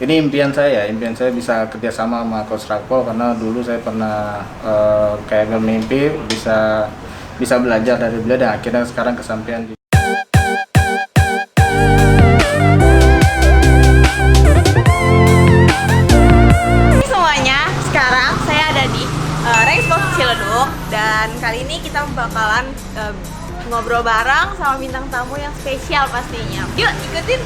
Ini impian saya bisa kerjasama sama Coach Rakpol karena dulu saya pernah kayak bermimpi bisa belajar dari beliau dan akhirnya sekarang kesampaian. Semuanya, sekarang saya ada di Rangesport Ciledug dan kali ini kita bakalan ngobrol bareng sama bintang tamu yang spesial pastinya. Yuk ikutin!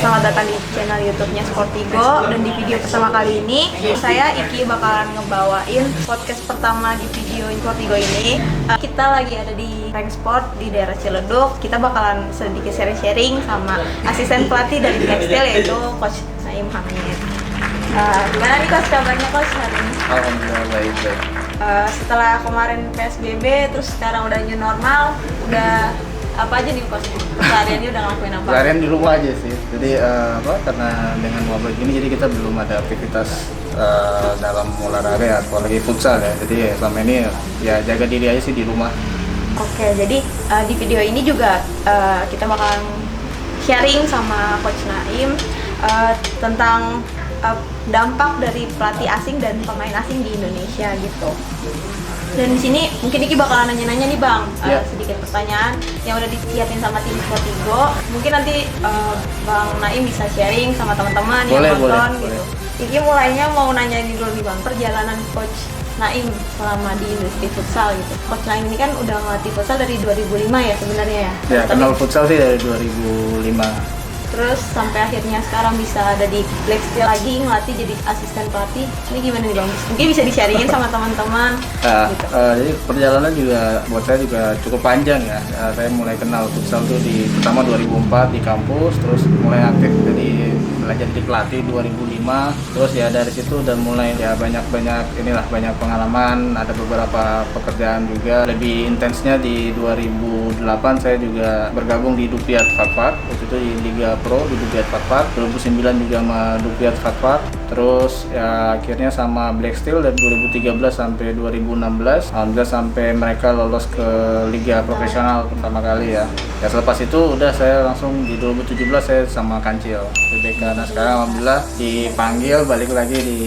Selamat datang di channel YouTube-nya Sportigo, dan di video pertama kali ini saya Iki bakalan ngebawain podcast pertama di video Sportigo ini. Kita lagi ada di Rangesport di daerah Ciledug. Kita bakalan sedikit sharing-sharing sama asisten pelatih dari Black Steel yaitu Coach Naim Hamid. Gimana nih Coach kabarnya Coach hari ini? Alhamdulillah baik. Setelah kemarin PSBB terus sekarang udah new normal, udah apa aja nih Coach? Kesehariannya udah ngelakuin apa? Seharian di rumah aja sih. Jadi karena dengan wabah gini jadi kita belum ada aktivitas dalam olahraga ya, apalagi futsal ya. Jadi selama ini ya jaga diri aja sih di rumah. Oke, jadi di video ini juga kita bakalan sharing sama Coach Naim tentang dampak dari pelatih asing dan pemain asing di Indonesia gitu. Dan di sini mungkin Iki bakalan nanya-nanya nih Bang, sedikit pertanyaan yang udah disiapin sama tim Sportigo. Mungkin nanti Bang Naim bisa sharing sama teman-teman yang nonton gitu. Iki mulainya mau nanya ini dulu nih Bang, perjalanan Coach Naim selama di industri futsal gitu. Coach Naim ini kan udah ngelatih futsal dari 2005 ya sebenarnya ya? Ya, kenal futsal sih dari 2005. Terus sampai akhirnya sekarang bisa ada di Black Steel lagi ngelatih jadi asisten pelatih. Ini gimana nih Bang? Mungkin bisa di-sharingin sama teman-teman. Gitu. Jadi perjalanan juga buat saya juga cukup panjang ya. Saya mulai kenal futsal tuh pertama 2004 di kampus, terus mulai aktif belajar jadi pelatih 2005. Terus ya dari situ udah mulai ya banyak pengalaman, ada beberapa pekerjaan juga. Lebih intensnya di 2008 saya juga bergabung di Dupiat Fatfat. Waktu itu di Liga Pro di Dupiat Fatfat. 2009 juga sama Dupiat Fatfat. Terus ya akhirnya sama Black Steel dari 2013 sampai 2016. Alhamdulillah sampai mereka lolos ke Liga Profesional pertama kali ya. Ya selepas itu udah saya langsung di 2017 saya sama Kancil BBK. Nah sekarang alhamdulillah dipanggil balik lagi di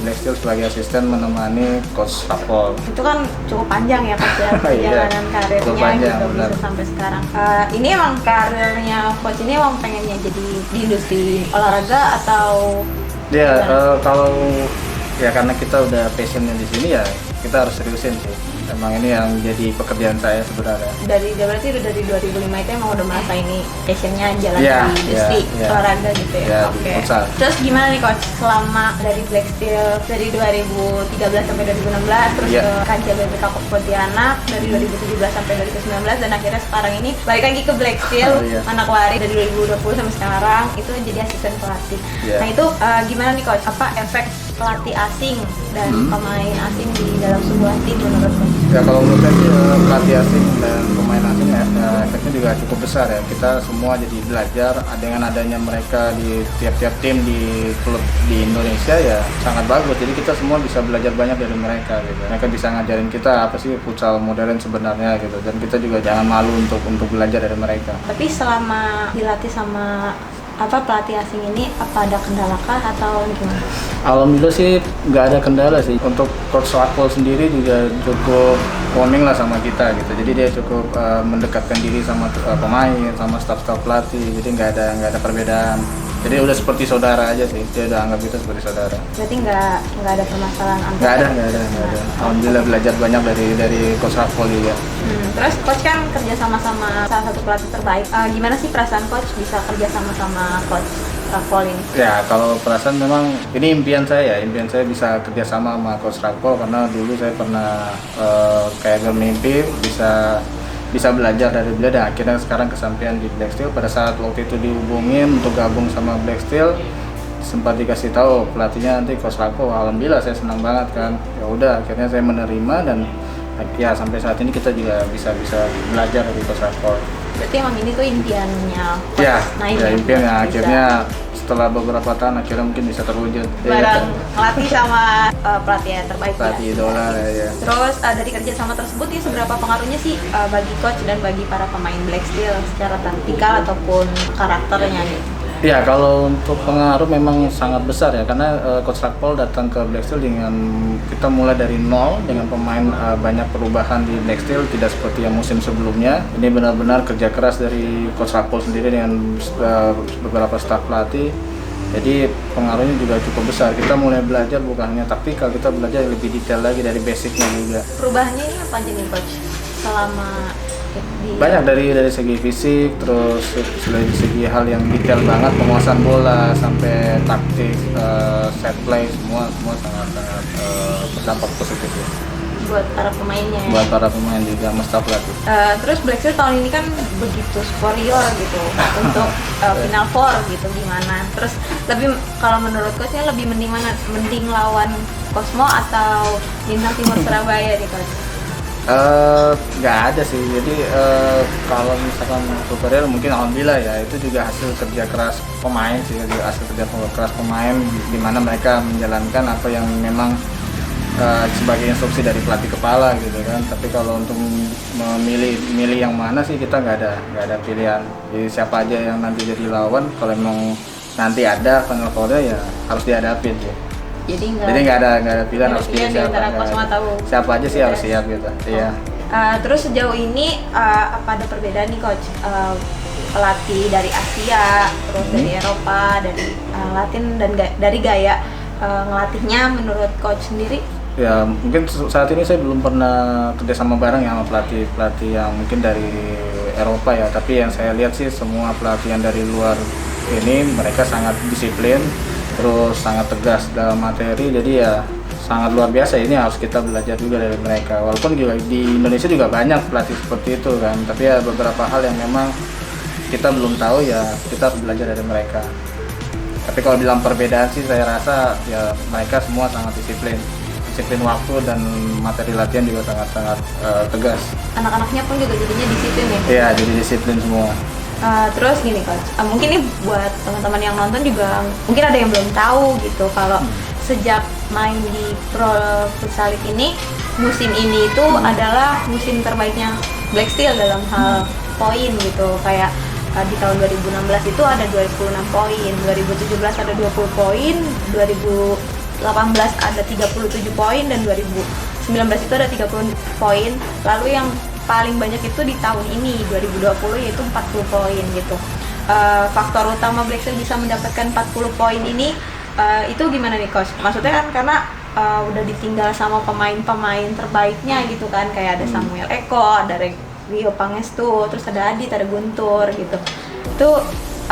Black Steel sebagai asisten menemani Coach Rakpol. Itu kan cukup panjang ya Coach ya, perjalanan karirnya gitu bisa sampai sekarang. Ini emang karirnya Coach ini emang pengennya jadi di industri olahraga atau? Ya kalau ya karena kita udah passionnya di sini ya kita harus seriusin sih. Emang ini yang jadi pekerjaan saya sebenarnya. Berarti udah dari 2005 itu emang udah merasa ini passionnya jalan di industri olahraga gitu ya. Oke. Terus gimana nih Coach selama dari Black Steel dari 2013 sampai 2016 terus ke Kancil BBK Pontianak dari 2017 sampai 2019 dan akhirnya sekarang ini balik lagi ke Black Steel Manokwari dari 2020 sampai sekarang itu jadi asisten pelatih. Nah itu gimana nih Coach? Apa efek pelatih asing dan pemain asing di dalam sebuah tim menurut Coach? Ya kalau menurut saya sih pelatih asing dan pemain asing ya efeknya juga cukup besar ya. Kita semua jadi belajar dengan adanya mereka di tiap-tiap tim di klub di Indonesia ya sangat bagus. Jadi kita semua bisa belajar banyak dari mereka gitu. Mereka bisa ngajarin kita apa sih futsal modern sebenarnya gitu. Dan kita juga jangan malu untuk belajar dari mereka. Tapi selama dilatih sama pelatih asing ini apa ada kendala kah atau gimana? Alhamdulillah sih nggak ada kendala sih. Untuk Coach Rakpol sendiri juga cukup warming lah sama kita gitu. Jadi dia cukup mendekatkan diri sama pemain, sama staf-staf pelatih. Jadi nggak ada perbedaan. Jadi udah seperti saudara aja sih. Dia udah anggap kita seperti saudara. Berarti nggak ada permasalahan Nggak ada. Alhamdulillah belajar banyak dari Coach Rakpol juga. Terus Coach kan kerja sama salah satu pelatih terbaik. Gimana sih perasaan Coach bisa kerja sama Coach Rakpol ini? Ya kalau perasaan memang ini impian saya bisa kerja sama Coach Rakpol karena dulu saya pernah kayak bermimpi bisa belajar dari beliau dan akhirnya sekarang kesampaian di Black Steel. Pada saat waktu itu dihubungin untuk gabung sama Black Steel sempat dikasih tahu pelatihnya nanti Coach Rakpol. Alhamdulillah saya senang banget kan. Ya udah akhirnya saya menerima dan ya sampai saat ini kita juga bisa belajar dari Coach Rakpol. Berarti emang ini tuh impiannya Coach Naim ya impian ya akhirnya setelah beberapa tahun akhirnya mungkin bisa terwujud. Bareng ngelatih sama pelatih yang terbaik Pelatih ya. idola ya. Terus dari kerjasama tersebut ya seberapa pengaruhnya sih bagi coach dan bagi para pemain Black Steel secara taktikal ataupun karakternya gitu? Ya, kalau untuk pengaruh memang sangat besar ya, karena Coach Rakpol datang ke Black Steel dengan kita mulai dari nol dengan pemain banyak perubahan di Black Steel, tidak seperti yang musim sebelumnya. Ini benar-benar kerja keras dari Coach Rakpol sendiri dengan beberapa staf pelatih. Jadi pengaruhnya juga cukup besar. Kita mulai belajar bukan hanya taktikal, kita belajar lebih detail lagi dari basicnya juga. Perubahannya ini apa aja nih coach selama di Banyak dari segi fisik, terus dari segi hal yang detail banget, penguasaan bola sampai taktik, set play, semua sangat berdampak positif ya. buat para pemainnya ya? Buat para pemain juga, sama staff pelatih. Terus Black Steel tahun ini kan begitu superior gitu untuk Final Four gitu gimana? Terus lebih kalau menurut coachnya lebih mending mana? Mending lawan Cosmo atau Bintang Timur Surabaya nih coach? Nggak ada sih, jadi kalau misalkan superior mungkin alhamdulillah ya, itu juga hasil kerja keras pemain sih, juga hasil kerja keras pemain di mana mereka menjalankan apa yang memang sebagai instruksi dari pelatih kepala gitu kan. Tapi kalau untuk memilih yang mana sih kita nggak ada pilihan. Jadi siapa aja yang nanti jadi lawan, kalau memang nanti ada Final Four ya harus dihadapin sih. Jadi nggak ada pilihan, harus pilih siapa aja sih harus siap gitu. Iya. Terus sejauh ini apa ada perbedaan nih coach? Pelatih dari Asia, terus dari Eropa, dari Latin dan dari gaya ngelatihnya menurut coach sendiri? Ya mungkin saat ini saya belum pernah kerjasama bareng ya sama pelatih yang mungkin dari Eropa ya. Tapi yang saya lihat sih semua pelatihan dari luar ini mereka sangat disiplin, terus sangat tegas dalam materi, jadi ya sangat luar biasa. Ini harus kita belajar juga dari mereka, walaupun juga di Indonesia juga banyak pelatih seperti itu kan, tapi ya beberapa hal yang memang kita belum tahu ya kita harus belajar dari mereka. Tapi kalau bilang perbedaan sih saya rasa ya mereka semua sangat disiplin waktu dan materi latihan juga sangat tegas. Anak-anaknya pun juga jadinya disiplin ya? Iya, jadi disiplin semua. Terus gini coach, mungkin nih buat teman-teman yang nonton juga mungkin ada yang belum tahu gitu kalau sejak main di Pro Futsal League ini, musim ini itu adalah musim terbaiknya Black Steel dalam hal poin gitu. Kayak di tahun 2016 itu ada 26 poin, 2017 ada 20 poin, 2018 ada 37 poin, dan 2019 itu ada 30 poin. Lalu yang paling banyak itu di tahun ini 2020 yaitu 40 poin gitu. Faktor utama Black Steel bisa mendapatkan 40 poin ini itu gimana nih coach? Maksudnya kan karena udah ditinggal sama pemain-pemain terbaiknya gitu kan, kayak ada Samuel Eko, ada Rio Pangestu, terus ada Adit, ada Guntur gitu. Itu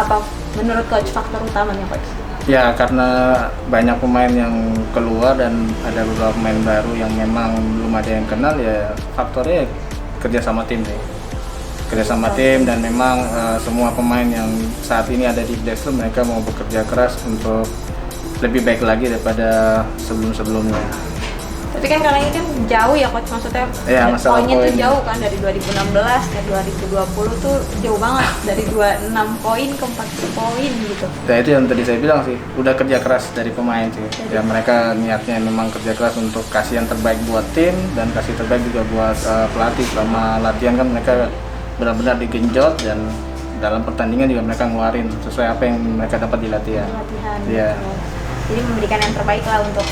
apa menurut coach faktor utamanya coach? Ya karena banyak pemain yang keluar dan ada beberapa pemain baru yang memang belum ada yang kenal, ya faktornya kerja sama tim sih. Kerja sama tim, dan memang semua pemain yang saat ini ada di Black Steel mereka mau bekerja keras untuk lebih baik lagi daripada sebelum-sebelumnya. Tapi kan kali ini kan jauh ya coach, maksudnya ya, poinnya tuh jauh kan, dari 2016 ke 2020 tuh jauh banget, dari 26 poin ke 40 poin gitu. Ya itu yang tadi saya bilang sih, udah kerja keras dari pemain sih. Ya mereka niatnya memang kerja keras untuk kasih yang terbaik buat tim dan kasih terbaik juga buat pelatih. Selama latihan kan mereka benar-benar digenjot, dan dalam pertandingan juga mereka ngeluarin sesuai apa yang mereka dapat di latihan. Iya. Jadi memberikan yang terbaik lah untuk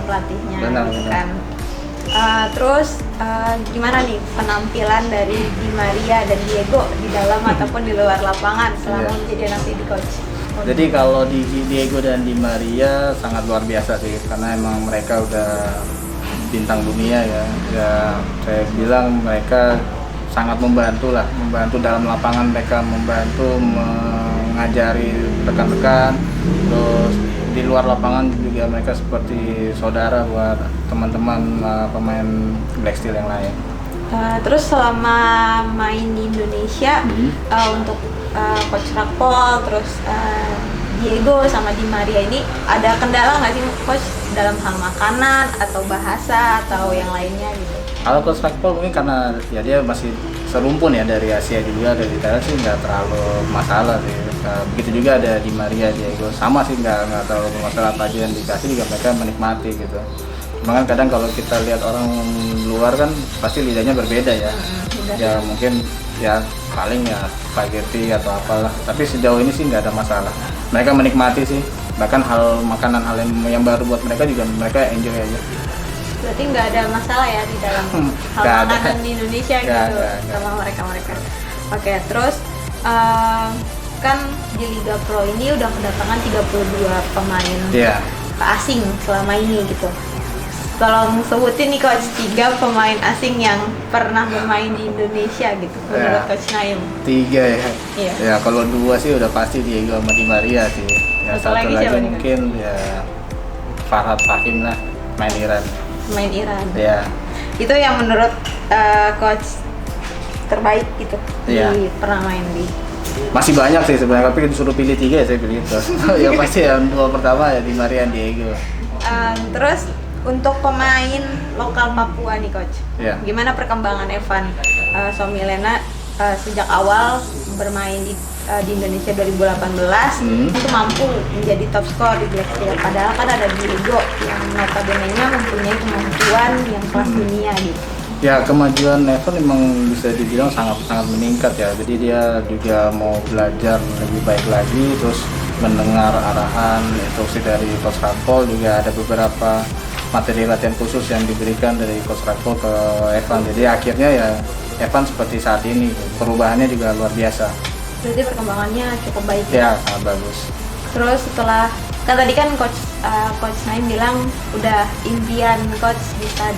pelatihnya. Benar, gitu kan. Terus gimana nih penampilan dari Di Maria dan Diego di dalam ataupun di luar lapangan selama menjadi anak didik coach? Jadi kalau di Diego dan Di Maria sangat luar biasa sih, karena emang mereka udah bintang dunia ya. Ya saya bilang mereka sangat membantu dalam lapangan, mereka membantu mengajari rekan-rekan, terus di luar lapangan juga mereka seperti saudara buat teman-teman pemain Black Steel yang lain. Terus selama main di Indonesia untuk Coach Rakpol, terus Diego sama Di Maria ini ada kendala nggak sih Coach dalam hal makanan atau bahasa atau yang lainnya gitu? Kalau coach Rakpol mungkin karena ya dia masih serumpun ya dari Asia juga, dari Thailand sih nggak terlalu masalah sih. Begitu juga ada Di Maria, Diego, sama sih nggak terlalu bermasalah, apa aja yang dikasih juga mereka menikmati gitu. Cuma kan kadang kalau kita lihat orang luar kan pasti lidahnya berbeda ya. Ya mungkin ya paling ya spaghetti atau apalah. Tapi sejauh ini sih nggak ada masalah. Mereka menikmati sih. Bahkan hal yang baru buat mereka juga mereka enjoy aja. Berarti nggak ada masalah ya di dalam hal makanan di Indonesia gitu sama mereka. Oke, terus kan di Liga Pro ini udah kedatangan 32 pemain asing selama ini gitu. Tolong sebutin nih Coach 3 pemain asing yang pernah bermain di Indonesia gitu menurut Coach Naim. 3 ya? Iya. Ya kalau 2 sih udah pasti Diego sama Di Maria sih. Ya, satu lagi mungkin ya Farhad Fahim lah, main Iran. Ya. Itu yang menurut Coach terbaik gitu di pernah main di. Masih banyak sih sebenarnya, tapi disuruh pilih 3 ya saya pilih itu. Ya pasti yang 2 pertama ya Di Maria, Diego. Terus untuk pemain lokal Papua nih Coach, gimana perkembangan Evan Somilena sejak awal bermain di Indonesia 2018 itu mampu menjadi top skor di Black Steel, padahal kan ada Diego yang notabene-nya mempunyai kemampuan yang kelas dunia gitu. Ya, kemajuan Evan memang bisa dibilang sangat meningkat ya. Jadi dia juga mau belajar lebih baik lagi, terus mendengar arahan instruksi dari Coach Rakpol, juga ada beberapa materi latihan khusus yang diberikan dari Coach Rakpol ke Evan. Jadi akhirnya ya Evan seperti saat ini, perubahannya juga luar biasa. Berarti perkembangannya cukup baik ya? Ya, sangat bagus. Terus setelah, kan tadi kan Coach Naim bilang udah impian Coach bisa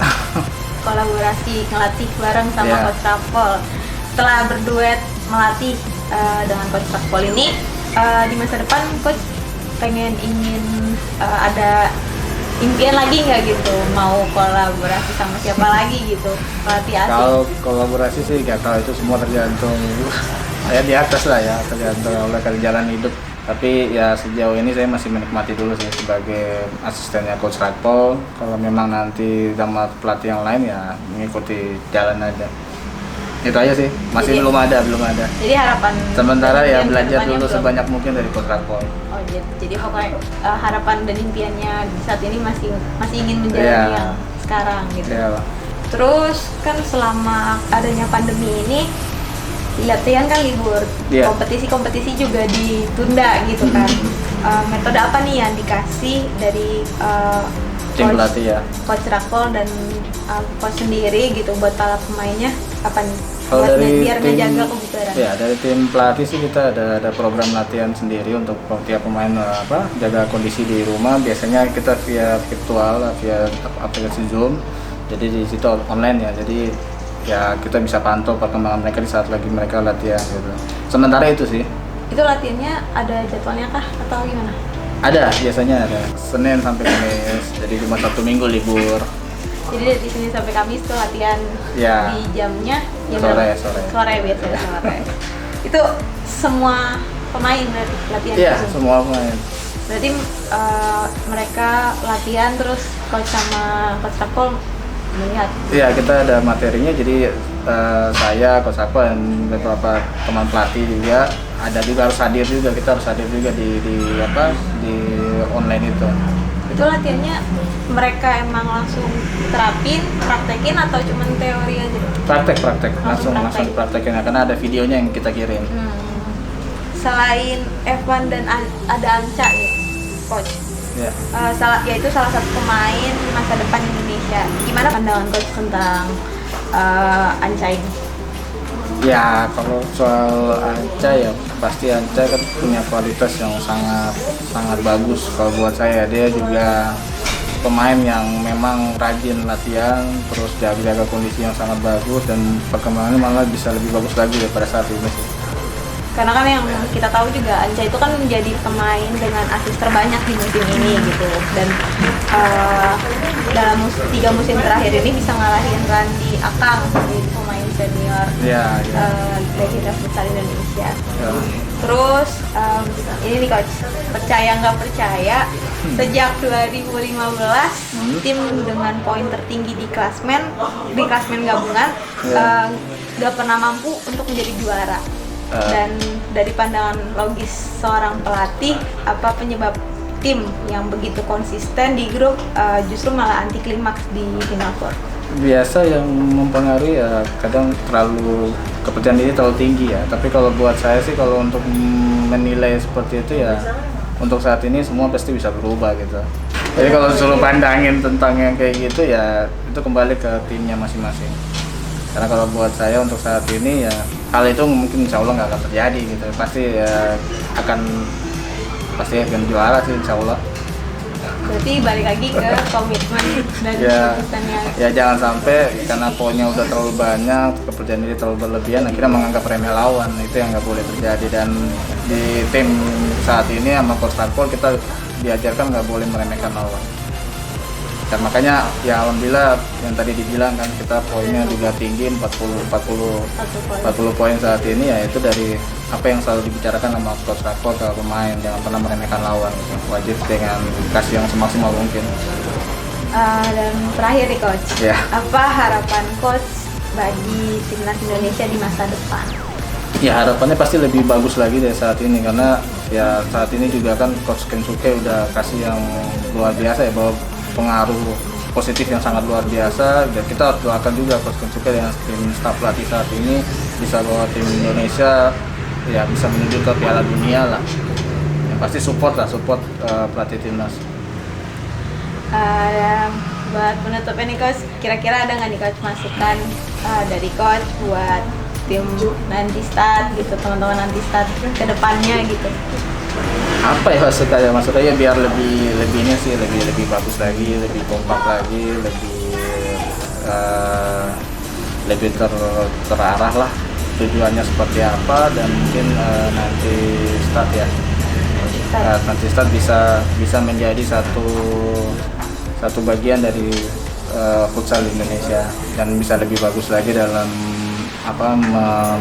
kolaborasi ngelatih bareng sama Coach Rakpol. Setelah berduet melatih dengan Coach Rakpol ini, di masa depan Coach ingin ada impian lagi nggak gitu, mau kolaborasi sama siapa lagi gitu, pelatih asing? Kalau kolaborasi sih nggak tahu, itu semua tergantung saya di atas lah ya, tergantung oleh jalan hidup. Tapi ya sejauh ini saya masih menikmati dulu sih sebagai asistennya Coach Rakpol. Kalau memang nanti sama pelatih yang lain ya mengikuti jalan aja. Itu aja sih, masih belum ada. Jadi harapan sementara ya belajar dulu sebanyak mungkin dari Coach Rakpol. Oh jadi pokoknya harapan dan impiannya saat ini masih ingin menjalani yang sekarang gitu. Terus kan selama adanya pandemi ini latihan kan libur, kompetisi juga ditunda gitu kan. Metode apa nih yang dikasih dari tim pelatih Coach Rakpol dan Coach sendiri gitu buat para pemainnya apa nih? Kalau biar ngejaga kebugaran. Ya, dari tim pelatih sih kita ada program latihan sendiri untuk tiap pemain jaga kondisi di rumah. Biasanya kita via virtual, via aplikasi Zoom. Jadi di situ online ya. Jadi ya kita bisa pantau perkembangan mereka di saat lagi mereka latihan gitu. Sementara itu sih. Itu latihannya ada jadwalnya kah atau gimana? Ada, biasanya ada. Senin sampai Kamis. Jadi cuma Sabtu Minggu libur. Jadi dari Senin sampai Kamis tuh latihan di jamnya sore biasanya sore. Itu semua pemain berarti latihan? Iya, semua pemain. Berarti mereka latihan terus coach sama Coach Rakpol melihat? Iya, kita ada materinya, jadi saya, Coach Rakpol dan beberapa teman pelatih juga harus hadir juga, kita harus hadir juga di online itu. Itu latihannya mereka emang langsung praktekin atau cuma teori aja? Praktek, langsung dipraktekin karena ada videonya yang kita kirim. Selain Evan dan ada Anca nih, Coach. Yaitu salah satu pemain masa depan Indonesia. Gimana pandangan Coach tentang Anca ini? Ya, kalau soal Anca ya pasti Anca kan punya kualitas yang sangat bagus. Kalau buat saya, dia juga pemain yang memang rajin latihan, terus jaga kondisi yang sangat bagus, dan perkembangannya malah bisa lebih bagus lagi daripada saat ini sih. Karena kan yang kita tahu juga Anca itu kan menjadi pemain dengan assist terbanyak di musim ini gitu, dan dalam 3 musim terakhir ini bisa ngalahin Randy Akang, jadi pemain senior legenda futsal Indonesia. Terus ini nih Coach, percaya nggak percaya Sejak 2015 tim dengan poin tertinggi di klasmen gabungan nggak pernah mampu untuk menjadi juara. Dan dari pandangan logis seorang pelatih, apa penyebab tim yang begitu konsisten di grup justru malah anti klimaks di Final Four? Biasa yang mempengaruhi ya kadang kepercayaan diri terlalu tinggi ya. Tapi kalau buat saya sih, kalau untuk menilai seperti itu ya, untuk saat ini semua pasti bisa berubah gitu. Jadi kalau disuruh pandangin tentang yang kayak gitu ya, itu kembali ke timnya masing-masing. Karena kalau buat saya untuk saat ini ya, hal itu mungkin insya Allah nggak akan terjadi gitu. Pasti akan juara sih insya Allah. Berarti balik lagi ke komitmen dan keputusannya. Ya jangan sampai karena poinnya udah terlalu banyak, kepercayaan diri terlalu berlebihan, akhirnya menganggap remeh lawan. Itu yang nggak boleh terjadi. Dan di tim saat ini sama Coach Tarkol kita diajarkan nggak boleh meremehkan lawan. Dan makanya ya alhamdulillah yang tadi dibilang kan, kita poinnya juga tinggi 40 poin saat ini, ya itu dari apa yang selalu dibicarakan sama Coach Tarkol ke pemain, jangan pernah meremehkan lawan gitu. Wajib dengan kasih yang semaksimal mungkin. Dan terakhir nih Coach, apa harapan Coach bagi timnas Indonesia di masa depan? Ya harapannya pasti lebih bagus lagi dari saat ini, karena ya saat ini juga kan Coach Kensuke udah kasih yang luar biasa ya, bahwa pengaruh positif yang sangat luar biasa. Dan kita doakan juga Coach Kensuke dengan tim staf pelatih saat ini bisa bawa tim Indonesia ya bisa menuju ke Piala Dunia lah. Yang pasti support pelatih timnas. Buat penutupnya nih Coach, kira-kira ada nggak nih Coach masukan dari Coach buat tim Nantistat gitu, teman-teman Nantistat ke depannya gitu? Apa ya maksudnya ya biar lebih ini sih, lebih bagus lagi, lebih kompak lagi, lebih terarah lah tujuannya seperti apa. Dan mungkin nanti start bisa menjadi satu bagian dari futsal Indonesia, dan bisa lebih bagus lagi dalam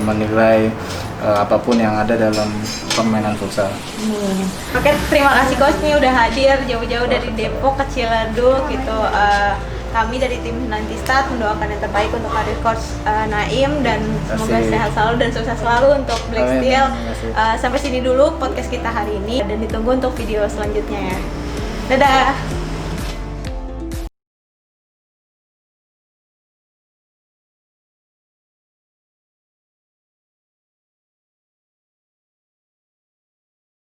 menilai apapun yang ada dalam permainan futsal. Oke, terima kasih Coach nih udah hadir jauh-jauh dari Depok ke Ciledug gitu. Kami dari tim Nantistat mendoakan yang terbaik untuk karir Coach Naim, dan semoga sehat selalu dan sukses selalu untuk Black Steel. Sampai sini dulu podcast kita hari ini, dan ditunggu untuk video selanjutnya ya. Dadah.